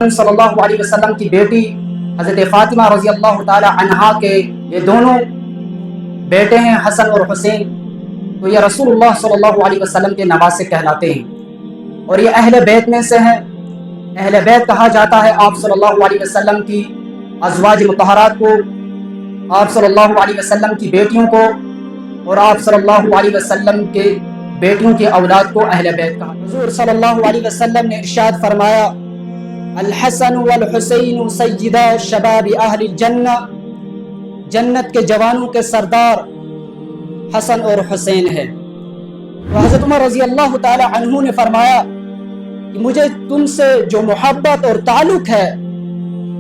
صلی اللہ علیہ وسلم کی بیٹی حضرت فاطمہ رضی اللہ تعالی عنہا کے یہ دونوں بیٹے ہیں حسن اور حسین، تو یہ رسول اللہ صلی اللہ علیہ وسلم کے نواسے کہلاتے ہیں اور یہ اہل بیت میں سے ہیں۔ اہل بیت کہا جاتا ہے آپ صلی اللہ علیہ وسلم کی ازواج مطہرات کو، آپ صلی اللہ علیہ وسلم کی بیٹیوں کو اور آپ صلی اللہ علیہ وسلم کے بیٹیوں کی اولاد کو اہل بیت کہا۔ حضور صلی اللہ علیہ وسلم نے ارشاد فرمایا، الحسن والحسین سیدا شباب اہل الجنہ، جنت کے جوانوں کے سردار حسن اور حسین ہے۔ تو حضرت عمر رضی اللہ تعالی عنہ نے فرمایا کہ مجھے تم سے جو محبت اور تعلق ہے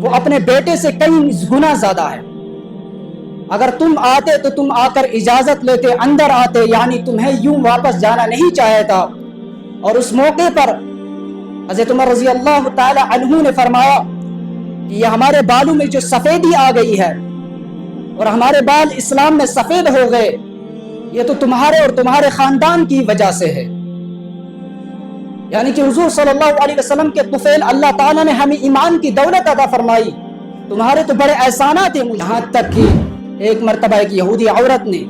وہ اپنے بیٹے سے کئی گنا زیادہ ہے۔ اگر تم آتے تو تم آ کر اجازت لیتے، اندر آتے، یعنی تمہیں یوں واپس جانا نہیں چاہتا۔ اور اس موقع پر حضرت عمر رضی اللہ تعالی عنہ نے فرمایا کہ یہ ہمارے بالوں میں جو سفیدی آ گئی ہے اور ہمارے بال اسلام میں سفید ہو گئے، یہ تو تمہارے اور تمہارے خاندان کی وجہ سے ہے۔ یعنی کہ حضور صلی اللہ علیہ وسلم کے طفیل اللہ تعالیٰ نے ہمیں ایمان کی دولت عطا فرمائی، تمہارے تو بڑے احسانات ہیں۔ یہاں تک کہ ایک مرتبہ ایک یہودی عورت نے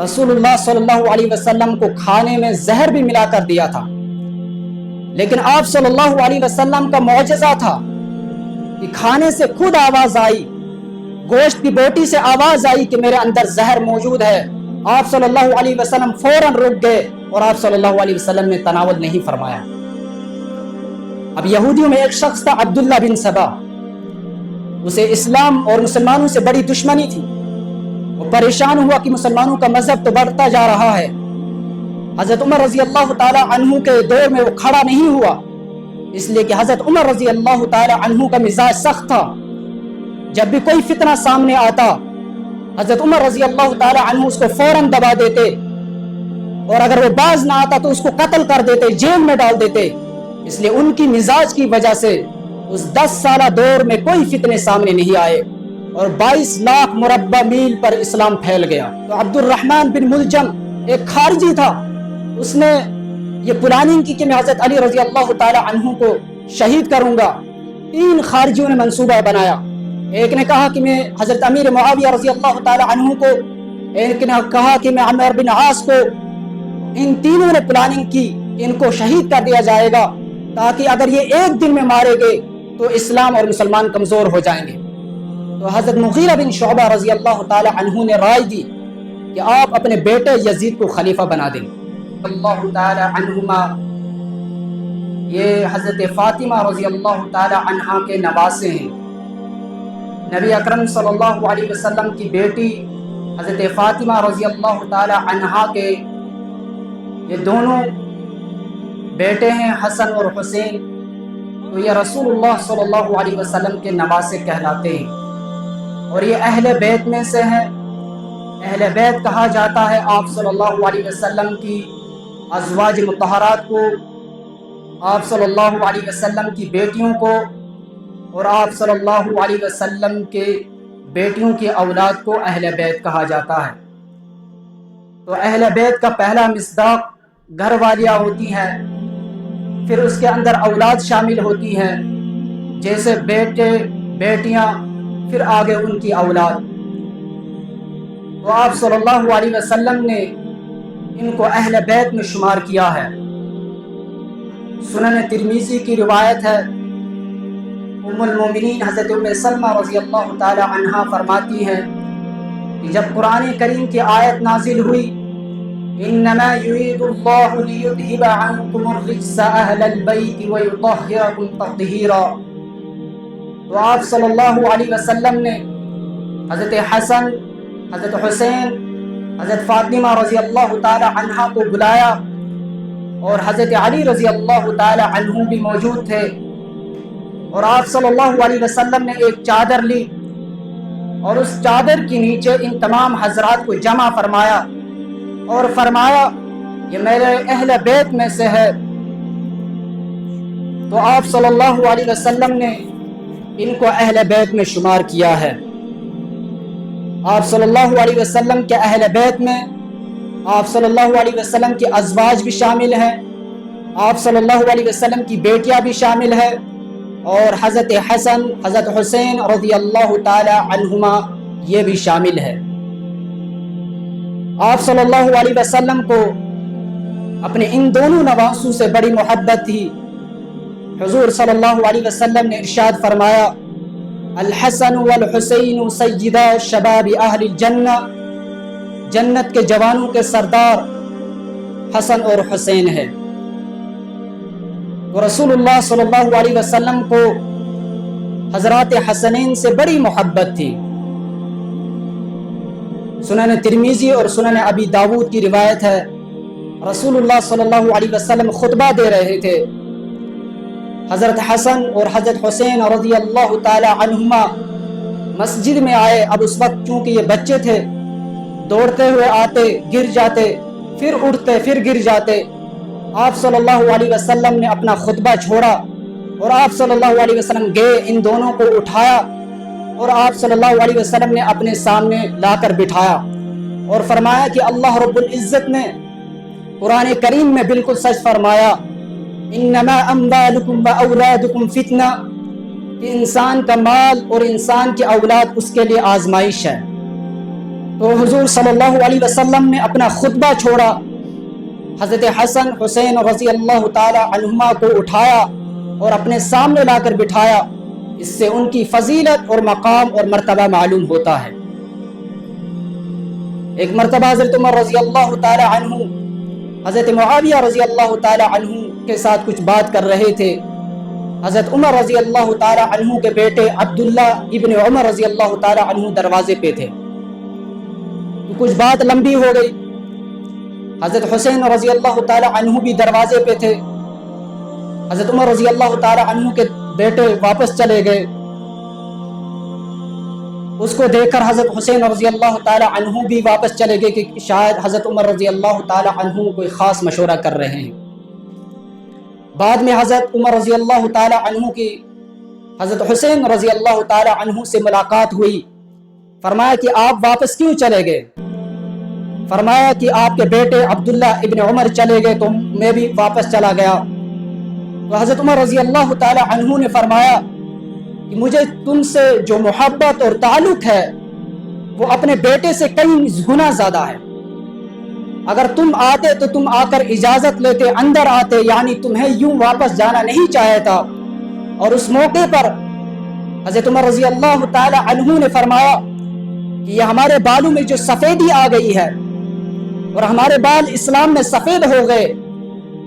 رسول اللہ صلی اللہ علیہ وسلم کو کھانے میں زہر بھی ملا کر دیا تھا، لیکن آپ صلی اللہ علیہ وسلم کا معجزہ تھا کہ کھانے سے خود آواز آئی، گوشت کی بوٹی سے آواز آئی کہ میرے اندر زہر موجود ہے۔ آپ صلی اللہ علیہ وسلم فوراً رک گئے اور آپ صلی اللہ علیہ وسلم نے تناول نہیں فرمایا۔ اب یہودیوں میں ایک شخص تھا عبداللہ بن سبا، اسے اسلام اور مسلمانوں سے بڑی دشمنی تھی، وہ پریشان ہوا کہ مسلمانوں کا مذہب تو بڑھتا جا رہا ہے۔ حضرت عمر رضی اللہ تعالی عنہ کے دور میں وہ کھڑا نہیں ہوا، اس لیے کہ حضرت عمر رضی اللہ تعالی عنہ کا مزاج سخت تھا۔ جب بھی کوئی فتنہ سامنے آتا حضرت عمر رضی اللہ تعالی عنہ اس کو فوراً دبا دیتے، اور اگر وہ باز نہ آتا تو اس کو قتل کر دیتے، جیل میں ڈال دیتے۔ اس لیے ان کی مزاج کی وجہ سے اس 10 سالہ دور میں کوئی فتنے سامنے نہیں آئے اور 22 لاکھ مربع میل پر اسلام پھیل گیا۔ تو عبد الرحمن بن ملجم ایک خارجی تھا، اس نے یہ پلاننگ کی کہ میں حضرت علی رضی اللہ تعالی عنہ کو شہید کروں گا۔ 3 خارجیوں نے منصوبہ بنایا، ایک نے کہا کہ میں حضرت امیر معاویہ رضی اللہ تعالی عنہ کو، ایک نے کہا کہ میں عمر بن عاص کو۔ ان تینوں نے پلاننگ کی کہ ان کو شہید کر دیا جائے گا، تاکہ اگر یہ ایک دن میں مارے گئے تو اسلام اور مسلمان کمزور ہو جائیں گے۔ تو حضرت مغیرہ بن شعبہ رضی اللہ تعالی عنہ نے رائے دی کہ آپ اپنے بیٹے یزید کو خلیفہ بنا دیں۔ اللہ تعالی عنہما یہ حضرت فاطمہ رضی اللہ تعالی عنہا کے نواسے ہیں۔ نبی اکرم صلی اللہ علیہ وسلم کی بیٹی حضرت فاطمہ رضی اللہ تعالی عنہا کے یہ دونوں بیٹے ہیں حسن اور حسین، تو یہ رسول اللہ صلی اللہ علیہ وسلم کے نواسے کہلاتے ہیں اور یہ اہل بیت میں سے ہیں۔ اہل بیت کہا جاتا ہے آپ صلی اللہ علیہ وسلم کی ازواج مطہرات کو، آپ صلی اللہ علیہ وسلم کی بیٹیوں کو اور آپ صلی اللہ علیہ وسلم کے بیٹیوں کی اولاد کو اہل بیت کہا جاتا ہے۔ تو اہل بیت کا پہلا مصداق گھر والیاں ہوتی ہیں، پھر اس کے اندر اولاد شامل ہوتی ہیں، جیسے بیٹے بیٹیاں، پھر آگے ان کی اولاد۔ تو آپ صلی اللہ علیہ وسلم نے ان کو اہل بیت میں شمار کیا ہے۔ سنن ترمذی کی روایت ہے، ام المومنین حضرت ام سلمہ رضی اللہ تعالی عنہا فرماتی ہیں کہ جب قرآن کریم کی آیت نازل ہوئی، انما یرید اللہ لیذھب عنکم الرجس اہل البیت ویطہرکم تطہیرا، تو آپ صلی اللہ علیہ وسلم نے حضرت حسن، حضرت حسین، حضرت فاطمہ رضی اللہ تعالی عنہا کو بلایا اور حضرت علی رضی اللہ تعالی عنہ بھی موجود تھے، اور آپ صلی اللہ علیہ وسلم نے ایک چادر لی اور اس چادر کے نیچے ان تمام حضرات کو جمع فرمایا اور فرمایا یہ میرے اہل بیت میں سے ہے۔ تو آپ صلی اللہ علیہ وسلم نے ان کو اہل بیت میں شمار کیا ہے۔ آپ صلی اللہ علیہ وسلم کے اہل بیت میں آپ صلی اللہ علیہ وسلم کی ازواج بھی شامل ہیں، آپ صلی اللہ علیہ وسلم کی بیٹیاں بھی شامل ہیں، اور حضرت حسن حضرت حسین رضی اللہ تعالی عنہما یہ بھی شامل ہے۔ آپ صلی اللہ علیہ وسلم کو اپنے ان دونوں نواسوں سے بڑی محبت تھی۔ حضور صلی اللہ علیہ وسلم نے ارشاد فرمایا، الحسن والحسین سیدا شباب اہل الجنہ، جنت کے جوانوں کے سردار حسن اور حسین ہے۔ تو رسول اللہ صلی اللہ علیہ وسلم کو حضرات حسنین سے بڑی محبت تھی۔ سنن ترمذی اور سنن ابی داود کی روایت ہے، رسول اللہ صلی اللہ علیہ وسلم خطبہ دے رہے تھے، حضرت حسن اور حضرت حسین رضی اللہ تعالی عنہما مسجد میں آئے۔ اب اس وقت چونکہ یہ بچے تھے، دوڑتے ہوئے آتے، گر جاتے، پھر اٹھتے، پھر گر جاتے۔ آپ صلی اللہ علیہ وسلم نے اپنا خطبہ چھوڑا اور آپ صلی اللہ علیہ وسلم گئے، ان دونوں کو اٹھایا اور آپ صلی اللہ علیہ وسلم نے اپنے سامنے لا کر بٹھایا اور فرمایا کہ اللہ رب العزت نے قرآن کریم میں بالکل سچ فرمایا، انما اموالکم واولادکم فتنہ، کہ انسان کا مال اور انسان کی اولاد اس کے لیے آزمائش ہے۔ تو حضور صلی اللہ علیہ وسلم نے اپنا خطبہ چھوڑا، حضرت حسن حسین رضی اللہ تعالی عنہما کو اٹھایا اور اپنے سامنے لا کر بٹھایا۔ اس سے ان کی فضیلت اور مقام اور مرتبہ معلوم ہوتا ہے۔ ایک مرتبہ حضرت عمر رضی اللہ تعالی عنہ حضرت معاویہ رضی اللہ تعالی عنہ کے ساتھ کچھ بات کر رہے تھے۔ حضرت عمر رضی اللہ تعالی عنہ کے بیٹے عبداللہ ابن عمر رضی اللہ تعالی عنہ دروازے پہ تھے، تو کچھ بات لمبی ہو گئی۔ حضرت حسین رضی اللہ تعالی عنہ بھی دروازے پہ تھے۔ حضرت عمر رضی اللہ تعالی عنہ کے بیٹے واپس چلے گئے۔ اس کو دیکھ کر حضرت حسین رضی اللہ تعالی عنہ بھی واپس چلے گئے کہ شاید حضرت عمر رضی اللہ تعالی عنہ کوئی خاص مشورہ کر رہے ہیں۔ بعد میں حضرت عمر رضی اللہ تعالی عنہ کی حضرت حسین رضی اللہ تعالی عنہ سے ملاقات ہوئی۔ فرمایا کہ آپ واپس کیوں چلے گئے؟ فرمایا کہ آپ کے بیٹے عبداللہ ابن عمر چلے گئے تو میں بھی واپس چلا گیا۔ تو حضرت عمر رضی اللہ تعالی عنہ نے فرمایا کہ مجھے تم سے جو محبت اور تعلق ہے وہ اپنے بیٹے سے کئی گنا زیادہ ہے۔ اگر تم آتے تو تم آ کر اجازت لیتے، اندر آتے، یعنی تمہیں یوں واپس جانا نہیں چاہے تھا۔ اور اس موقع پر حضرت عمر رضی اللہ تعالی عنہ نے فرمایا کہ یہ ہمارے بالوں میں جو سفیدی آ گئی ہے اور ہمارے بال اسلام میں سفید ہو گئے،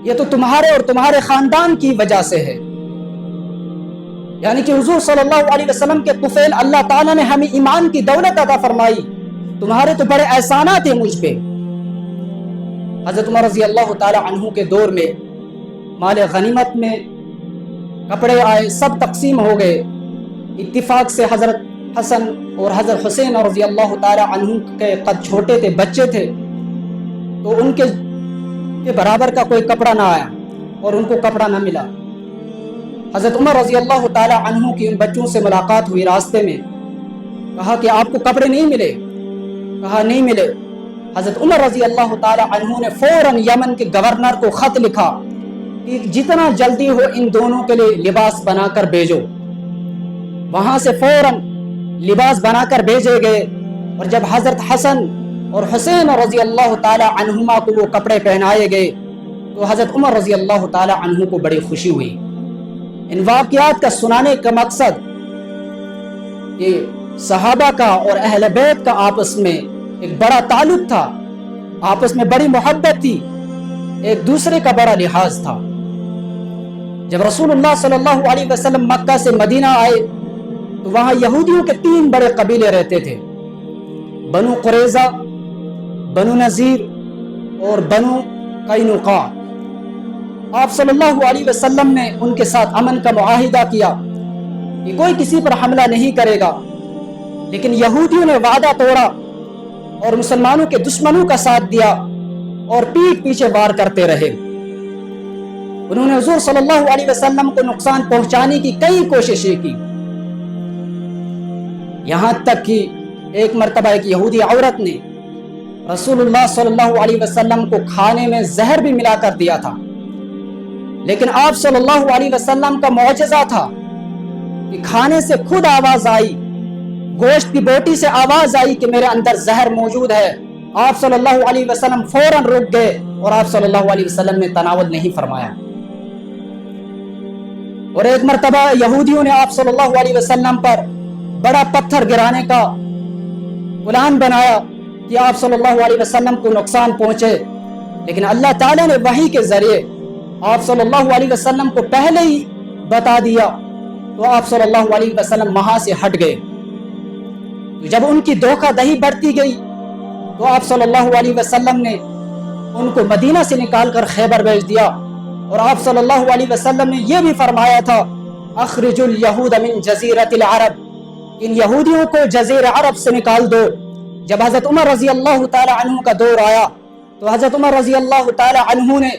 یہ تو تمہارے اور تمہارے خاندان کی وجہ سے ہے۔ یعنی کہ حضور صلی اللہ علیہ وسلم کے طفیل اللہ تعالیٰ نے ہمیں ایمان کی دولت عطا فرمائی، تمہارے تو بڑے احسانات ہیں مجھ پہ۔ حضرت عمر رضی اللہ تعالی عنہ کے دور میں مال غنیمت میں کپڑے آئے، سب تقسیم ہو گئے۔ اتفاق سے حضرت حسن اور حضرت حسین رضی اللہ تعالی عنہ کے قد چھوٹے تھے، بچے تھے، تو ان کے برابر کا کوئی کپڑا نہ آیا اور ان کو کپڑا نہ ملا۔ حضرت عمر رضی اللہ تعالی عنہ کی ان بچوں سے ملاقات ہوئی راستے میں، کہا کہ آپ کو کپڑے نہیں ملے؟ کہا نہیں ملے۔ حضرت عمر رضی اللہ تعالی عنہ نے فوراً یمن کے گورنر کو خط لکھا کہ جتنا جلدی ہو ان دونوں کے لیے لباس بنا کر بھیجو۔ وہاں سے فوراً لباس بنا کر بھیجے گئے، اور جب حضرت حسن اور حسین رضی اللہ تعالی عنہما کو وہ کپڑے پہنائے گئے تو حضرت عمر رضی اللہ تعالی عنہ کو بڑی خوشی ہوئی۔ ان واقعات کا سنانے کا مقصد کہ صحابہ کا اور اہل بیت کا آپس میں ایک بڑا تعلق تھا، آپس میں بڑی محبت تھی، ایک دوسرے کا بڑا لحاظ تھا۔ جب رسول اللہ صلی اللہ علیہ وسلم مکہ سے مدینہ آئے تو وہاں یہودیوں کے 3 بڑے قبیلے رہتے تھے، بنو قریظہ، بنو نذیر اور بنو قینقاع۔ آپ صلی اللہ علیہ وسلم نے ان کے ساتھ امن کا معاہدہ کیا کہ کوئی کسی پر حملہ نہیں کرے گا، لیکن یہودیوں نے وعدہ توڑا اور مسلمانوں کے دشمنوں کا ساتھ دیا اور پیٹھ پیچھے وار کرتے رہے۔ انہوں نے حضور صلی اللہ علیہ وسلم کو نقصان پہنچانے کی کئی کوششیں کی، یہاں تک کہ ایک مرتبہ ایک یہودی عورت نے رسول اللہ صلی اللہ علیہ وسلم کو کھانے میں زہر بھی ملا کر دیا تھا، لیکن آپ صلی اللہ علیہ وسلم کا معجزہ تھا کہ کھانے سے خود آواز آئی، گوشت کی بوٹی سے آواز آئی کہ میرے اندر زہر موجود ہے، آپ صلی اللہ علیہ وسلم فوراً رک گئے اور آپ صلی اللہ علیہ وسلم نے تناول نہیں فرمایا۔ اور ایک مرتبہ یہودیوں نے آپ صلی اللہ علیہ وسلم پر بڑا پتھر گرانے کا پلان بنایا کہ آپ صلی اللہ علیہ وسلم کو نقصان پہنچے، لیکن اللہ تعالیٰ نے وحی کے ذریعے آپ صلی اللہ علیہ وسلم کو پہلے ہی بتا دیا، تو آپ صلی اللہ علیہ وسلم وہاں سے ہٹ گئے۔ تو جب ان کی دھوکہ دہی بڑھتی گئی تو آپ صلی اللہ علیہ وسلم نے ان کو مدینہ سے نکال کر خیبر بھیج دیا، اور آپ صلی اللہ علیہ وسلم نے یہ بھی فرمایا تھا، اخرج الیہود من جزیرۃ العرب، ان یہودیوں کو جزیرہ عرب سے نکال دو۔ جب حضرت عمر رضی اللہ تعالی عنہ کا دور آیا تو حضرت عمر رضی اللہ تعالی عنہ نے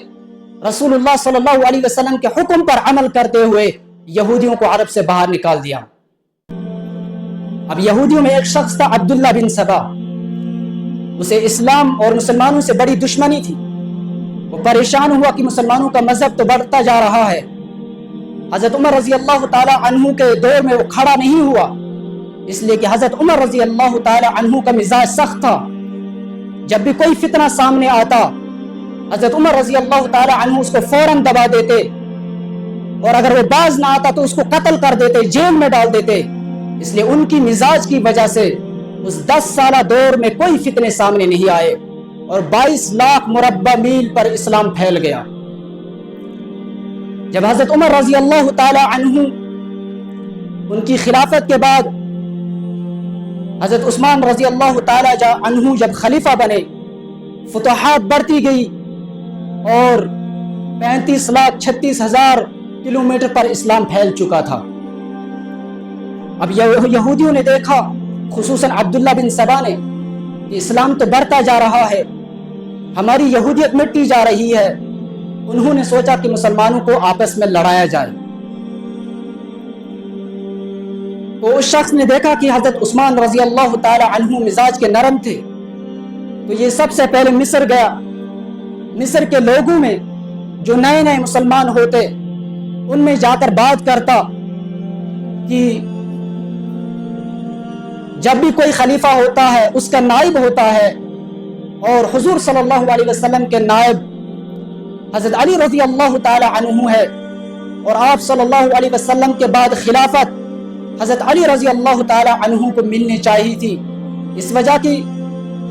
رسول اللہ صلی اللہ علیہ وسلم کے حکم پر عمل کرتے ہوئے یہودیوں کو عرب سے باہر نکال دیا۔ اب یہودیوں میں ایک شخص تھا عبداللہ بن سبا، اسے اسلام اور مسلمانوں سے بڑی دشمنی تھی، وہ پریشان ہوا کہ مسلمانوں کا مذہب تو بڑھتا جا رہا ہے۔ حضرت عمر رضی اللہ تعالی عنہ کے دور میں وہ کھڑا نہیں ہوا، اس لیے کہ حضرت عمر رضی اللہ تعالی عنہ کا مزاج سخت تھا، جب بھی کوئی فتنہ سامنے آتا حضرت عمر رضی اللہ تعالی عنہ اس کو فوراً دبا دیتے، اور اگر وہ باز نہ آتا تو اس کو قتل کر دیتے، جیل میں ڈال دیتے۔ اس لیے ان کی مزاج کی وجہ سے اس 10 سالہ دور میں کوئی فتنے سامنے نہیں آئے، اور 22 لاکھ مربع میل پر اسلام پھیل گیا۔ جب حضرت عمر رضی اللہ تعالی عنہ ان کی خلافت کے بعد حضرت عثمان رضی اللہ تعالی عنہ جب خلیفہ بنے، فتوحات بڑھتی گئی اور 35,36,000 کلومیٹر پر اسلام پھیل چکا تھا۔ اب یہودیوں نے دیکھا، خصوصاً عبداللہ بن سبا نے، کہ اسلام تو بڑھتا جا رہا ہے، ہماری یہودیت مٹتی جا رہی ہے۔ انہوں نے سوچا کہ مسلمانوں کو آپس میں لڑایا جائے۔ تو اس شخص نے دیکھا کہ حضرت عثمان رضی اللہ تعالی عنہ مزاج کے نرم تھے، تو یہ سب سے پہلے مصر گیا۔ مصر کے لوگوں میں جو نئے نئے مسلمان ہوتے ان میں جا کر بات کرتا کہ جب بھی کوئی خلیفہ ہوتا ہے اس کا نائب ہوتا ہے، اور حضور صلی اللہ علیہ وسلم کے نائب حضرت علی رضی اللہ تعالی عنہ ہے، اور آپ صلی اللہ علیہ وسلم کے بعد خلافت حضرت علی رضی اللہ تعالی عنہ کو ملنی چاہیے تھی، اس وجہ کی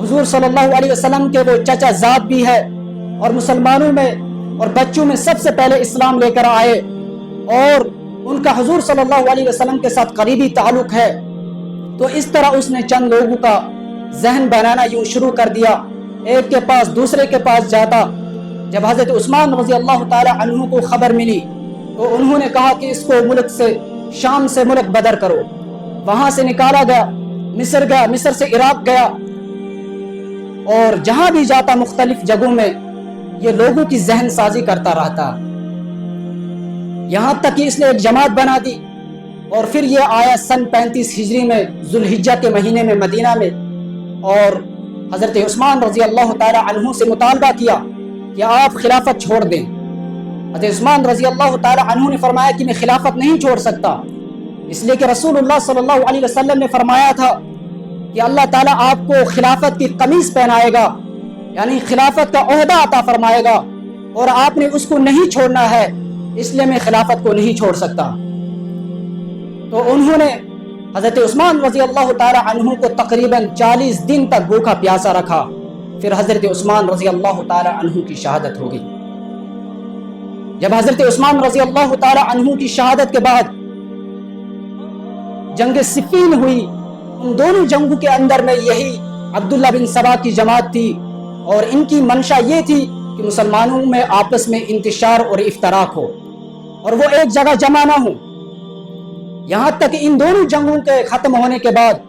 حضور صلی اللہ علیہ وسلم کے وہ چچا زاد بھی ہے، اور مسلمانوں میں اور بچوں میں سب سے پہلے اسلام لے کر آئے، اور ان کا حضور صلی اللہ علیہ وسلم کے ساتھ قریبی تعلق ہے۔ تو اس طرح اس نے چند لوگوں کا ذہن بنانا یوں شروع کر دیا، ایک کے پاس دوسرے کے پاس جاتا۔ جب حضرت عثمان رضی اللہ تعالی عنہ کو خبر ملی تو انہوں نے کہا کہ اس کو ملک سے، شام سے ملک بدر کرو۔ وہاں سے نکالا گیا، مصر گیا، مصر سے عراق گیا، اور جہاں بھی جاتا مختلف جگہوں میں یہ لوگوں کی ذہن سازی کرتا رہتا، یہاں تک کہ اس نے ایک جماعت بنا دی۔ اور پھر یہ آیا سن 35 ہجری میں ذوالحجہ کے مہینے میں مدینہ میں، اور حضرت عثمان رضی اللہ تعالی عنہ سے مطالبہ کیا کہ آپ خلافت چھوڑ دیں۔ حضرت عثمان رضی اللہ تعالی عنہ نے فرمایا کہ میں خلافت نہیں چھوڑ سکتا، اس لیے کہ رسول اللہ صلی اللہ علیہ وسلم نے فرمایا تھا کہ اللہ تعالیٰ آپ کو خلافت کی قمیص پہنائے گا، یعنی خلافت کا عہدہ عطا فرمائے گا، اور آپ نے اس کو نہیں چھوڑنا ہے، اس لیے میں خلافت کو نہیں چھوڑ سکتا۔ تو انہوں نے حضرت عثمان رضی اللہ تعالی عنہ کو تقریباً 40 دن تک بھوکا پیاسا رکھا، پھر حضرت عثمان رضی اللہ تعالی عنہ کی شہادت ہو گئی۔ جب حضرت عثمان رضی اللہ تعالی عنہ کی شہادت کے بعد جنگ صفین ہوئی، ان دونوں جنگوں کے اندر میں یہی عبداللہ بن سبا کی جماعت تھی، اور ان کی منشا یہ تھی کہ مسلمانوں میں آپس میں انتشار اور افتراق ہو، اور وہ ایک جگہ جمع نہ ہو۔ یہاں تک کہ ان دونوں جنگوں کے ختم ہونے کے بعد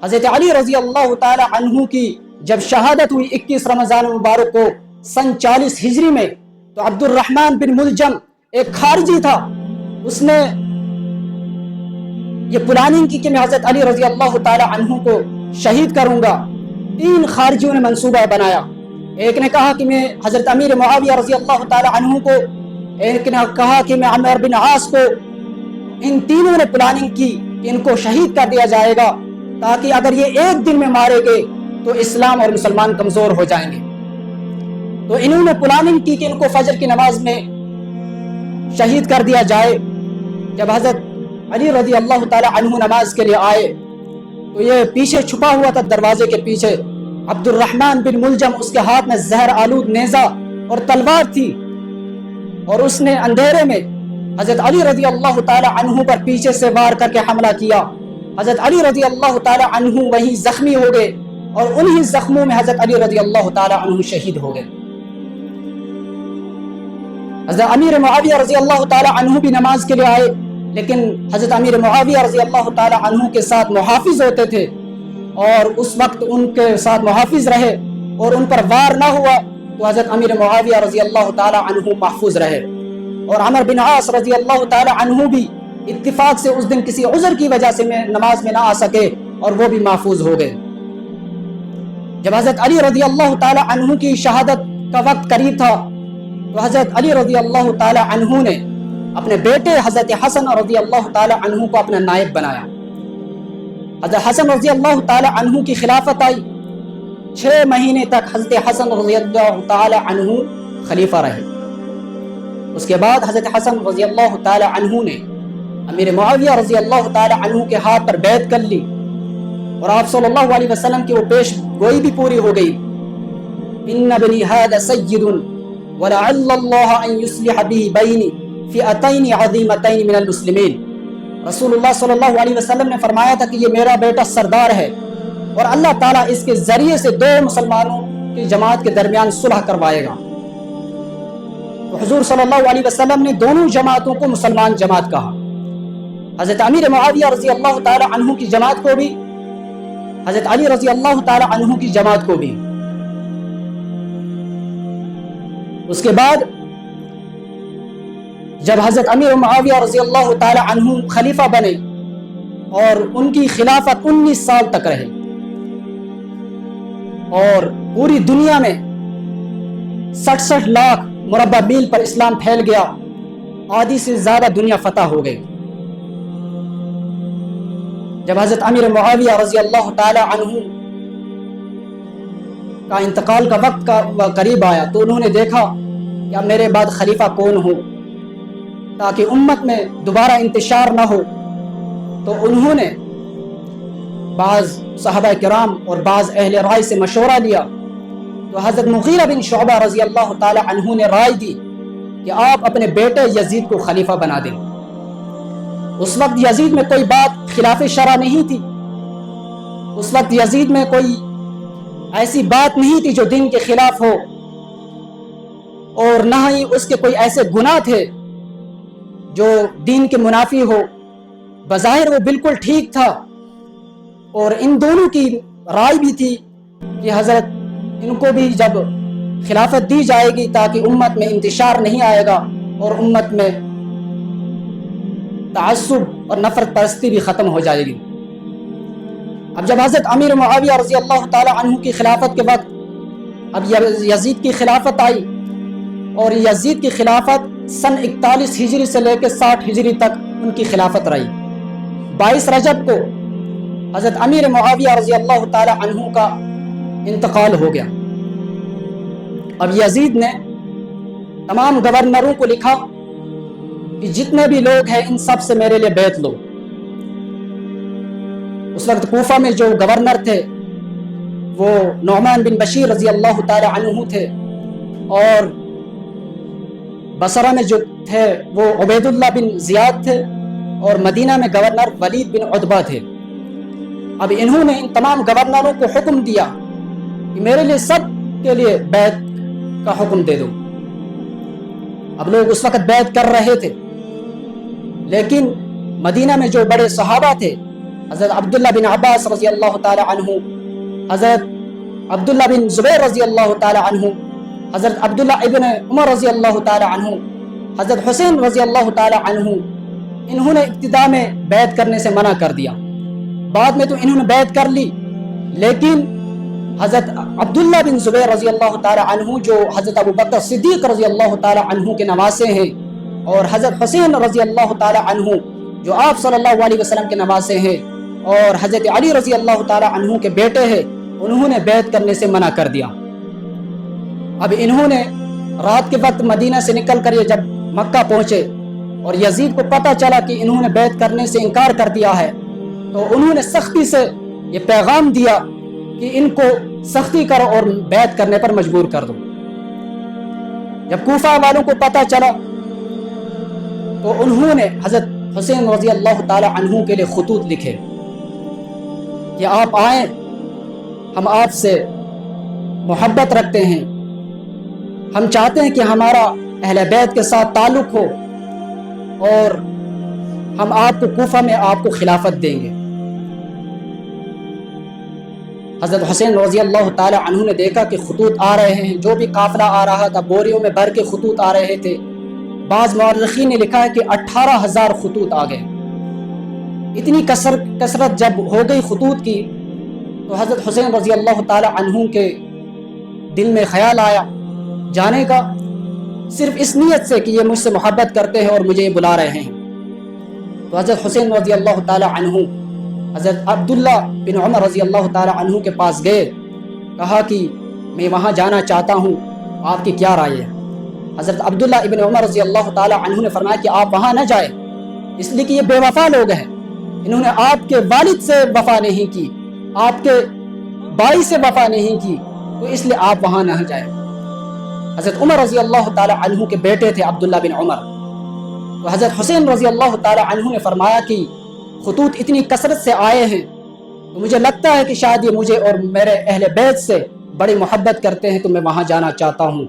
حضرت علی رضی اللہ تعالی عنہ کی جب شہادت ہوئی 21 رمضان مبارک کو سن 40 ہجری میں، تو عبد الرحمن بن ملجم ایک خارجی تھا، اس نے یہ پلاننگ کی کہ میں حضرت علی رضی اللہ تعالی عنہ کو شہید کروں گا۔ 3 خارجیوں نے منصوبہ بنایا، ایک نے کہا کہ میں حضرت امیر معاویہ رضی اللہ تعالی عنہ کو، ایک نے کہا کہ میں عمر بن عاص کو، ان تینوں نے پلاننگ کی کہ ان کو شہید کر دیا جائے گا، تاکہ اگر یہ ایک دن میں مارے گئے تو اسلام اور مسلمان کمزور ہو جائیں گے۔ تو انہوں نے پلاننگ کی کہ ان کو فجر کی نماز میں شہید کر دیا جائے۔ جب حضرت علی رضی اللہ تعالی عنہ نماز کے لیے آئے تو یہ پیچھے چھپا ہوا تھا، دروازے کے پیچھے عبد الرحمن بن ملجم، اس کے ہاتھ میں زہر آلود نیزہ اور تلوار تھی، اور اس نے اندھیرے میں حضرت علی رضی اللہ تعالی عنہ پر پیچھے سے وار کر کے حملہ کیا۔ حضرت علی رضی اللہ تعالی عنہ وہیں زخمی ہو گئے، اور انہی زخموں میں حضرت علی رضی اللہ تعالی عنہ شہید ہو گئے۔ حضرت امیر معاویہ رضی اللہ تعالی عنہ بھی نماز کے لیے آئے، لیکن حضرت امیر معاویہ رضی اللہ تعالی عنہ کے ساتھ محافظ ہوتے تھے، اور اس وقت ان کے ساتھ محافظ رہے اور ان پر وار نہ ہوا تو حضرت امیر معاویہ رضی اللہ تعالی عنہ محفوظ رہے۔ اور عمر بن عاص رضی اللہ تعالی عنہ بھی اتفاق سے اس دن کسی عذر کی وجہ سے نماز میں نہ آ سکے، اور وہ بھی محفوظ ہو گئے۔ جب حضرت علی رضی اللہ تعالی عنہ کی شہادت کا وقت قریب تھا تو حضرت علی رضی اللہ تعالی عنہ نے اپنے بیٹے حضرت حسن رضی اللہ تعالی عنہ کو اپنا نائب بنایا۔ حضرت حسن رضی اللہ تعالی عنہ کی خلافت آئی، 6 مہینے تک حضرت حسن رضی اللہ تعالی عنہ خلیفہ رہے۔ اس کے بعد حضرت حسن رضی اللہ تعالی عنہ نے امیر معاویہ رضی اللہ تعالی عنہ کے ہاتھ پر بیعت کر لی، اور آپ صلی اللہ علیہ وسلم کی وہ پیش گوئی بھی پوری ہو گئی۔ ان بنی ھذا سید ولعل اللہ ان یصلح به بین فئتین عظیمتین من المسلمین۔ رسول اللہ صلی اللہ علیہ وسلم نے فرمایا تھا کہ یہ میرا بیٹا سردار ہے، اور اللہ تعالیٰ اس کے ذریعے سے 2 مسلمانوں کی جماعت کے درمیان صلح کروائے گا۔ تو حضور صلی اللہ علیہ وسلم نے دونوں جماعتوں کو مسلمان جماعت کہا، حضرت امیر معاویہ رضی اللہ تعالی عنہ کی جماعت کو بھی، حضرت علی رضی اللہ تعالی عنہ کی جماعت کو بھی۔ اس کے بعد جب حضرت امیر معاویہ رضی اللہ تعالی عنہ خلیفہ بنے اور ان کی خلافت 19 سال تک رہے، اور پوری دنیا میں 67 لاکھ مربع میل پر اسلام پھیل گیا، آدھی سے زیادہ دنیا فتح ہو گئی۔ جب حضرت امیر معاویہ رضی اللہ تعالی عنہ کا انتقال کا وقت قریب آیا تو انہوں نے دیکھا کہ اب میرے بعد خلیفہ کون ہو، تاکہ امت میں دوبارہ انتشار نہ ہو۔ تو انہوں نے بعض صحابہ کرام اور بعض اہل رائے سے مشورہ لیا، تو حضرت مغیرہ بن شعبہ رضی اللہ تعالی عنہ نے رائے دی کہ آپ اپنے بیٹے یزید کو خلیفہ بنا دیں۔ اس وقت یزید میں کوئی بات خلاف شرع نہیں تھی، اس وقت یزید میں کوئی ایسی بات نہیں تھی جو دین کے خلاف ہو، اور نہ ہی اس کے کوئی ایسے گناہ تھے جو دین کے منافی ہو۔ بظاہر وہ بالکل ٹھیک تھا، اور ان دونوں کی رائے بھی تھی کہ حضرت ان کو بھی جب خلافت دی جائے گی تاکہ امت میں انتشار نہیں آئے گا، اور امت میں تعصب اور نفرت پرستی بھی ختم ہو جائے گی۔ اب جب حضرت امیر معاویہ رضی اللہ تعالی عنہ کی خلافت کے وقت اب یزید کی خلافت آئی، اور یزید کی خلافت سن 41 ہجری سے لے کے 60 ہجری تک ان کی خلافت رہی۔ 22 رجب کو حضرت امیر معاویہ رضی اللہ تعالی عنہ کا انتقال ہو گیا۔ اب یزید نے تمام گورنروں کو لکھا کہ جتنے بھی لوگ ہیں ان سب سے میرے لیے بیعت لو۔ اس وقت کوفہ میں جو گورنر تھے وہ نعمان بن بشیر رضی اللہ تعالی عنہ تھے، اور بصرہ میں جو تھے وہ عبید اللہ بن زیاد تھے، اور مدینہ میں گورنر ولید بن عتبہ تھے۔ اب انہوں نے ان تمام گورنروں کو حکم دیا کہ میرے لیے سب کے لیے بیعت کا حکم دے دو۔ اب لوگ اس وقت بیعت کر رہے تھے، لیکن مدینہ میں جو بڑے صحابہ تھے، حضرت عبداللہ بن عباس رضی اللہ تعالی عنہ، حضرت عبداللہ بن زبیر رضی اللہ تعالی عنہ، حضرت عبداللہ ابن عمر رضی اللہ تعالی عنہ، حضرت حسین رضی اللہ تعالی عنہ، انہوں نے ابتدا میں بیعت کرنے سے منع کر دیا۔ بعد میں تو انہوں نے بیعت کر لی، لیکن حضرت عبداللہ بن زبیر رضی اللہ تعالی عنہ جو حضرت ابو بکر صدیق رضی اللہ تعالی عنہ کے نواسے ہیں، اور حضرت حسین رضی اللہ تعالی عنہ جو آپ صلی اللہ علیہ وسلم کے نواسے ہیں اور حضرت علی رضی اللہ تعالی عنہ کے بیٹے ہیں، انہوں نے بیعت کرنے سے منع کر دیا۔ اب انہوں نے رات کے وقت مدینہ سے نکل کر یہ جب مکہ پہنچے اور یزید کو پتہ چلا کہ انہوں نے بیعت کرنے سے انکار کر دیا ہے، تو انہوں نے سختی سے یہ پیغام دیا کہ ان کو سختی کرو اور بیعت کرنے پر مجبور کر دو۔ جب کوفہ والوں کو پتہ چلا تو انہوں نے حضرت حسین رضی اللہ تعالی عنہ کے لیے خطوط لکھے کہ آپ آئیں، ہم آپ سے محبت رکھتے ہیں، ہم چاہتے ہیں کہ ہمارا اہل بیت کے ساتھ تعلق ہو اور ہم آپ کو کوفہ میں آپ کو خلافت دیں گے۔ حضرت حسین رضی اللہ تعالی عنہ نے دیکھا کہ خطوط آ رہے ہیں، جو بھی قافلہ آ رہا تھا بوریوں میں بھر کے خطوط آ رہے تھے۔ بعض مورخین نے لکھا ہے کہ 18,000 خطوط آ گئے۔ اتنی کثرت جب ہو گئی خطوط کی تو حضرت حسین رضی اللہ تعالی عنہ کے دل میں خیال آیا جانے کا، صرف اس نیت سے کہ یہ مجھ سے محبت کرتے ہیں اور مجھے یہ بلا رہے ہیں۔ تو حضرت حسین رضی اللہ تعالی عنہ حضرت عبداللہ بن عمر رضی اللہ تعالی عنہ کے پاس گئے، کہا کہ میں وہاں جانا چاہتا ہوں، آپ کی کیا رائے ہے؟ حضرت عبداللہ ابن عمر رضی اللہ تعالی عنہ نے فرمایا کہ آپ وہاں نہ جائیں، اس لیے کہ یہ بے وفا لوگ ہیں، انہوں نے آپ کے والد سے وفا نہیں کی، آپ کے بھائی سے وفا نہیں کی، تو اس لیے آپ وہاں نہ جائیں۔ حضرت عمر رضی اللہ تعالی عنہ کے بیٹے تھے عبداللہ بن عمر، تو حضرت حسین رضی اللہ تعالی عنہ نے فرمایا کہ خطوط اتنی کثرت سے آئے ہیں تو مجھے لگتا ہے کہ شاید یہ مجھے اور میرے اہل بیت سے بڑی محبت کرتے ہیں، تو میں وہاں جانا چاہتا ہوں۔